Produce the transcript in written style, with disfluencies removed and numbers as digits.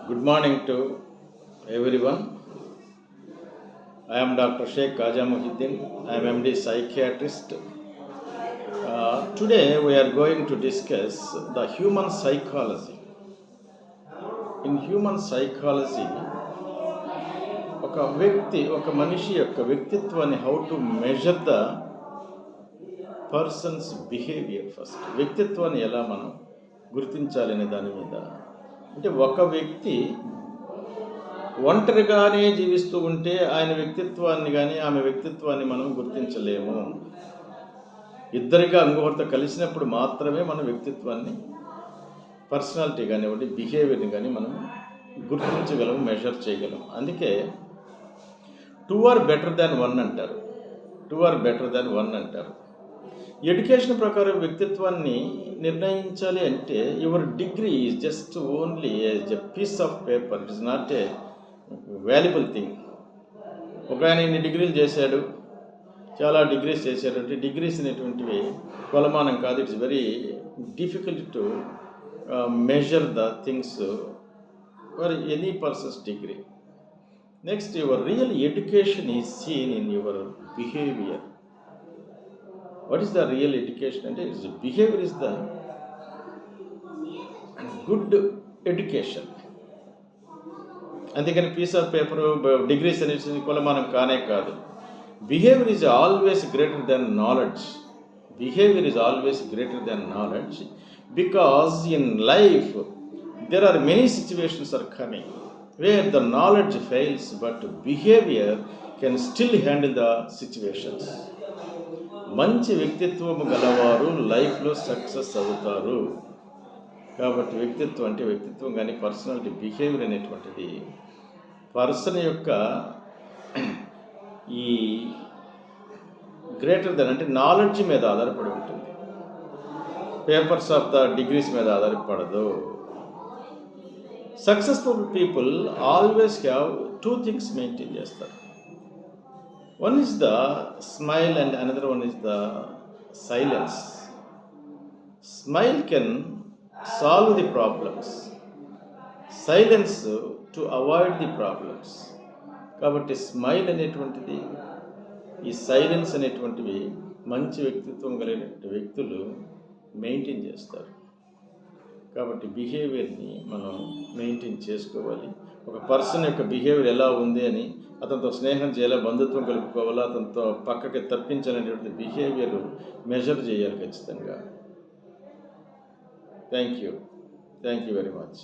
Good morning to everyone. I am Dr. Sheikh Khaja Muhyiddin. I am MD psychiatrist. Today we are going to discuss the human psychology. In human psychology, ఒక మనిషి యొక్క వ్యక్తిత్వాన్ని how to measure the persons behaviour first. వ్యక్తిత్వాన్ని ఎలా మనం గుర్తించాలనే దాని మీద, అంటే ఒక వ్యక్తి ఒంటరిగానే జీవిస్తూ ఉంటే ఆయన వ్యక్తిత్వాన్ని కానీ ఆమె వ్యక్తిత్వాన్ని మనం గుర్తించలేము. ఇద్దరిగా ఇంకొకరితో కలిసినప్పుడు మాత్రమే మన వ్యక్తిత్వాన్ని, పర్సనాలిటీ కానివ్వండి, బిహేవియర్ని కానీ మనం గుర్తించగలము, మెజర్ చేయగలము. అందుకే 2 are better than 1 అంటారు. 2 are better than 1 అంటారు. ఎడ్యుకేషన్ ప్రకారం వ్యక్తిత్వాన్ని నిర్ణయించాలి అంటే your degree is just only a piece of paper. It is not a valuable thing. ఒక ఆయన ఇన్ని డిగ్రీలు చేశాడు, చాలా డిగ్రీస్ చేశాడు అంటే డిగ్రీస్ అనేటువంటివి కొలమానం కాదు. It's very difficult to measure the things for any persons degree. Next, your real education is seen in your behaviour. What is the real education అంటే it's behaviour is the good education. అందుకని piece of paper, degrees అనేది కొలమానం కానే కాదు. Behaviour is always greater than knowledge. Behaviour is always greater than knowledge because in life there are many situations are coming where the knowledge fails but behavior can still handle the situations. మంచి వ్యక్తిత్వం గలవారు లైఫ్లో success అవుతారు. కాబట్టి వ్యక్తిత్వం కానీ personality, behaviour అనేటువంటిది person యొక్క ఈ గ్రేటర్ దెన్ అంటే నాలెడ్జ్ మీద ఆధారపడి ఉంటుంది. పేపర్స్ ఆఫ్ ద డిగ్రీస్ మీద ఆధారపడదు. Successful people always have 2 things maintain చేస్తారు. One is the smile and another one is the silence. Smile can solve the problems, silence to avoid the problems. కాబట్టి smile అనేటువంటిది, ఈ silence అనేటువంటివి మంచి వ్యక్తిత్వం కలిగినటువంటి వ్యక్తులు మెయింటైన్ చేస్తారు. కాబట్టి బిహేవియర్ని మనం మెయింటైన్ చేసుకోవాలి. ఒక పర్సన్ యొక్క బిహేవియర్ ఎలా ఉంది అని, అతనితో స్నేహం చేయాలా, బంధుత్వం కలుపుకోవాలా, అతనితో పక్కకి తప్పించాలనేటువంటి బిహేవియర్ మెజర్ చేయాలి ఖచ్చితంగా. Thank you very much.